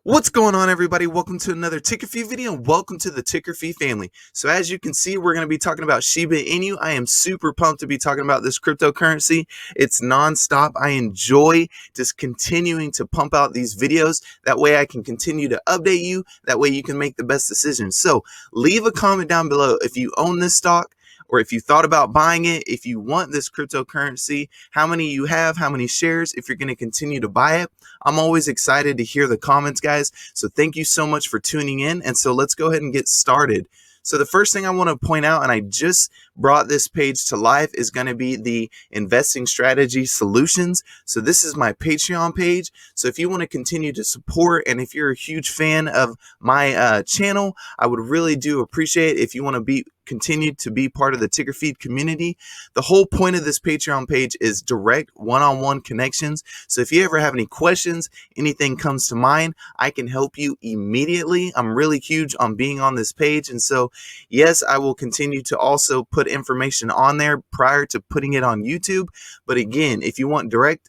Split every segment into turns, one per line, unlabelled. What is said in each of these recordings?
What's going on, everybody? Welcome to another Ticker Fee video, and welcome to the Ticker Fee family. So as you can see, we're going to be talking about Shiba Inu. I am super pumped to be talking about this cryptocurrency. It's nonstop. I enjoy just continuing to pump out these videos. That way I can continue to update you. That way you can make the best decisions. So leave a comment down below if you own this stock, or if you thought about buying it, if you want this cryptocurrency, how many you have, how many shares, if you're going to continue to buy it. I'm always excited to hear the comments, guys. So thank you so much for tuning in. And so let's go ahead and get started. So the first thing I want to point out, and I just brought this page to life, is going to be the investing strategy solutions. So this is my Patreon page. So if you want to continue to support, and if you're a huge fan of my channel, I would really do appreciate it if you want to continue to be part of the Ticker Feed community. The whole point of this Patreon page is direct one-on-one connections. So if you ever have any questions, anything comes to mind, I can help you immediately. I'm really huge on being on this page. And so, yes, I will continue to also put information on there prior to putting it on YouTube. But again, if you want direct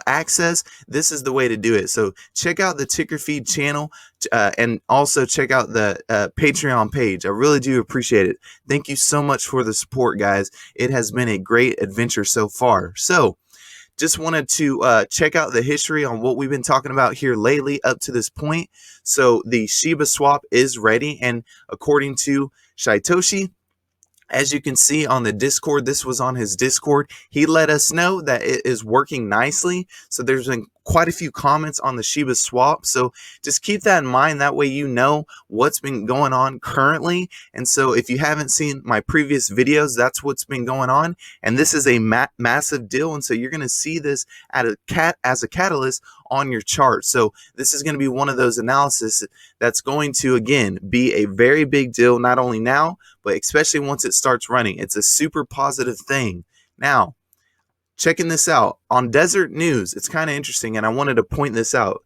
access, this is the way to do it. So check out the Ticker Feed channel and also check out the Patreon page. I really do appreciate it. Thank you so much for the support, guys. It has been a great adventure so far. So just wanted to check out the history on what we've been talking about here lately up to this point. So the Shibaswap is ready, and according to Satoshi, as you can see on the Discord, this was on his Discord, he let us know that it is working nicely. So there's been quite a few comments on the Shibaswap. So just keep that in mind. That way you know what's been going on currently. And so if you haven't seen my previous videos, that's what's been going on. And this is a massive deal. And so you're going to see this as a catalyst on your chart. So this is going to be one of those analysis that's going to, again, be a very big deal, not only now, but especially once it starts running. It's a super positive thing. Now, checking this out on Desert News, it's kind of interesting, and I wanted to point this out.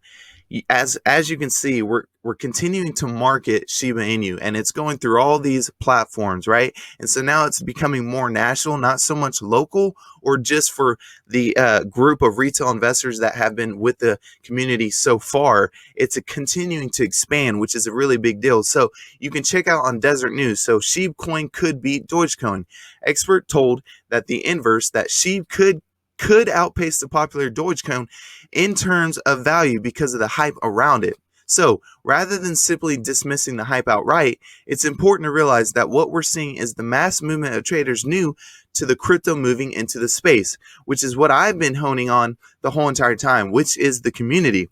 As you can see, we're continuing to market Shiba Inu, and it's going through all these platforms, right? And so now it's becoming more national, not so much local or just for the group of retail investors that have been with the community so far. It's continuing to expand, which is a really big deal. So you can check out on Desert News. So SHIB coin could beat Dogecoin. Expert told that the inverse, that SHIB could outpace the popular Dogecoin in terms of value because of the hype around it. So rather than simply dismissing the hype outright, it's important to realize that what we're seeing is the mass movement of traders new to the crypto moving into the space, which is what I've been honing on the whole entire time, which is the community.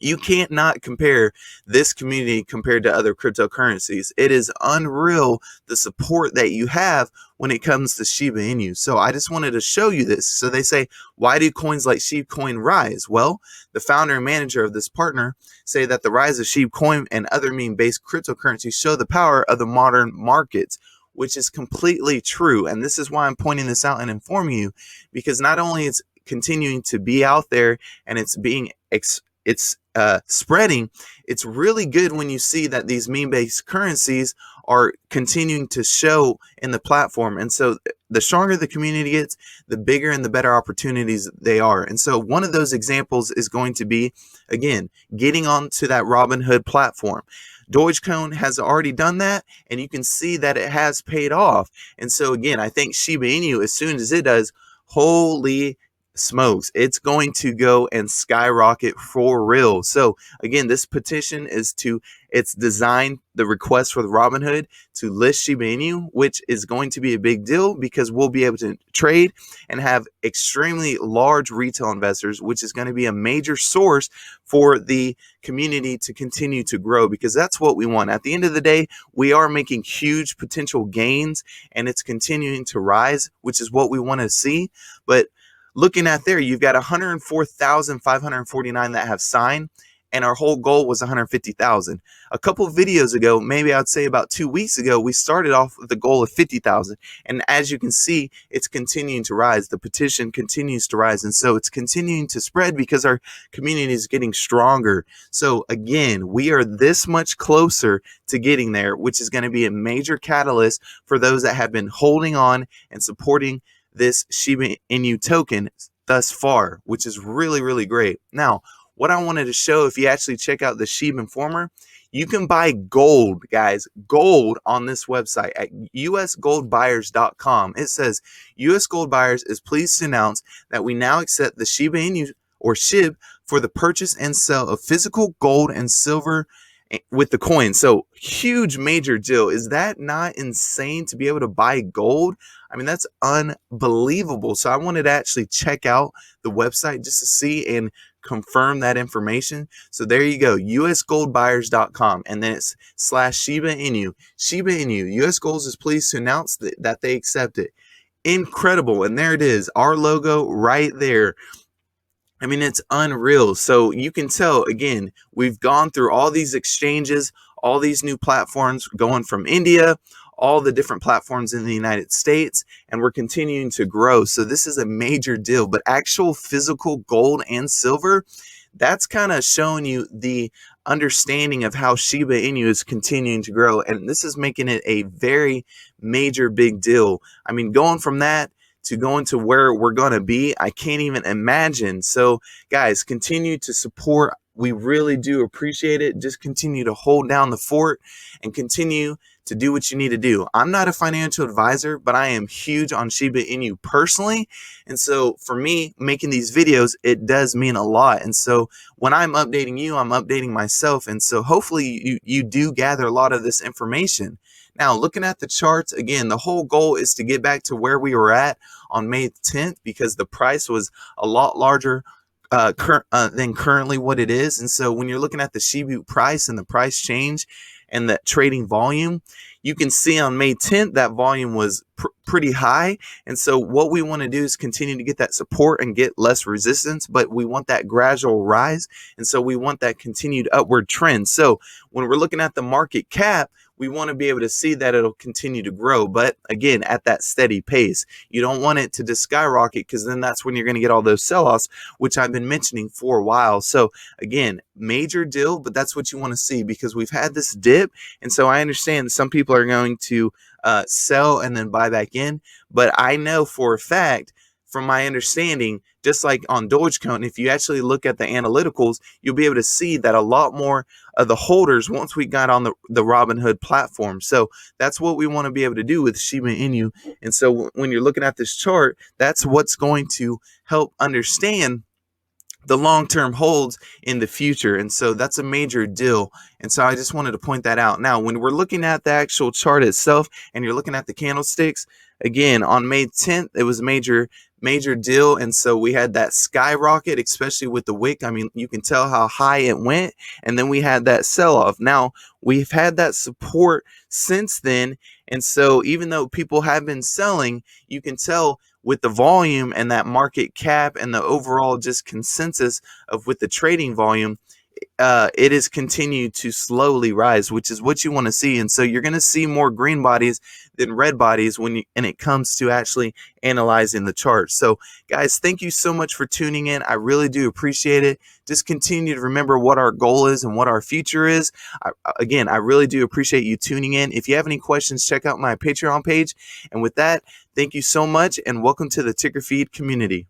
You can't not compare this community compared to other cryptocurrencies. It is unreal the support that you have when it comes to Shiba Inu. So I just wanted to show you this. So they say, why do coins like SHIB coin rise? Well, the founder and manager of this partner say that the rise of SHIB coin and other meme-based cryptocurrencies show the power of the modern markets, which is completely true. And this is why I'm pointing this out and informing you, because not only it's continuing to be out there and it's being spreading, it's really good when you see that these meme-based currencies are continuing to show in the platform. And so the stronger the community gets, the bigger and the better opportunities they are. And so one of those examples is going to be, again, getting onto that Robinhood platform. Dogecoin has already done that, and you can see that it has paid off. And so again, I think Shiba Inu, as soon as it does, holy smokes, it's going to go and skyrocket for real. So again, this petition it's designed, the request for the Robinhood to list Shiba Inu, which is going to be a big deal because we'll be able to trade and have extremely large retail investors, which is going to be a major source for the community to continue to grow, because that's what we want. At the end of the day, we are making huge potential gains and it's continuing to rise, which is what we want to see. But looking at there, you've got 104,549 that have signed, and our whole goal was 150,000. A couple videos ago, maybe I'd say about 2 weeks ago, we started off with the goal of 50,000. And as you can see, it's continuing to rise. The petition continues to rise. And so it's continuing to spread because our community is getting stronger. So again, we are this much closer to getting there, which is going to be a major catalyst for those that have been holding on and supporting this Shiba Inu token thus far, which is really, really great. Now, what I wanted to show, if you actually check out the SHIB Informer, you can buy gold, guys, gold on this website at usgoldbuyers.com. It says, US Gold Buyers is pleased to announce that we now accept the Shiba Inu or SHIB for the purchase and sale of physical gold and silver with the coin. So huge major deal. Is that not insane to be able to buy gold? I mean, that's unbelievable. So I wanted to actually check out the website just to see and confirm that information. So there you go, usgoldbuyers.com, and then it's /Shiba Inu. Shiba Inu, US Gold is pleased to announce that they accept it. Incredible. And there it is, our logo right there. I mean, it's unreal. So you can tell, again, we've gone through all these exchanges, all these new platforms going from India, all the different platforms in the United States, and we're continuing to grow. So this is a major deal. But actual physical gold and silver, that's kind of showing you the understanding of how Shiba Inu is continuing to grow. And this is making it a very major big deal. I mean, going from that to going to where we're going to be, I can't even imagine. So guys, continue to support. We really do appreciate it. Just continue to hold down the fort and continue to do what you need to do. I'm not a financial advisor, but I am huge on Shiba Inu personally. And so for me, making these videos, it does mean a lot. And so when I'm updating you, I'm updating myself. And so hopefully you do gather a lot of this information. Now, looking at the charts, again, the whole goal is to get back to where we were at on May 10th because the price was a lot larger than currently what it is. And so when you're looking at the SHIB price and the price change and the trading volume, you can see on May 10th that volume was pretty high. And so what we want to do is continue to get that support and get less resistance, but we want that gradual rise. And so we want that continued upward trend. So when we're looking at the market cap, we want to be able to see that it'll continue to grow, but again, at that steady pace. You don't want it to just skyrocket because then that's when you're going to get all those sell-offs, which I've been mentioning for a while. So again, major deal, but that's what you want to see because we've had this dip. And so I understand some people are going to sell and then buy back in, but I know for a fact, from my understanding, just like on Dogecoin, if you actually look at the analyticals, you'll be able to see that a lot more of the holders once we got on the Robinhood platform. So that's what we want to be able to do with Shiba Inu. And so when you're looking at this chart, that's what's going to help understand the long-term holds in the future. And so that's a major deal. And so I just wanted to point that out. Now, when we're looking at the actual chart itself and you're looking at the candlesticks, again, on May 10th, it was a major deal. And so we had that skyrocket, especially with the wick. I mean, you can tell how high it went. And then we had that sell-off. Now, we've had that support since then. And so even though people have been selling, you can tell with the volume and that market cap and the overall just consensus of with the trading volume, it has continued to slowly rise, which is what you want to see. And so you're going to see more green bodies than red bodies when it comes to actually analyzing the chart. So guys, thank you so much for tuning in. I really do appreciate it. Just continue to remember what our goal is and what our future is. Again, I really do appreciate you tuning in. If you have any questions, check out my Patreon page. And with that, thank you so much and welcome to the Ticker Feed community.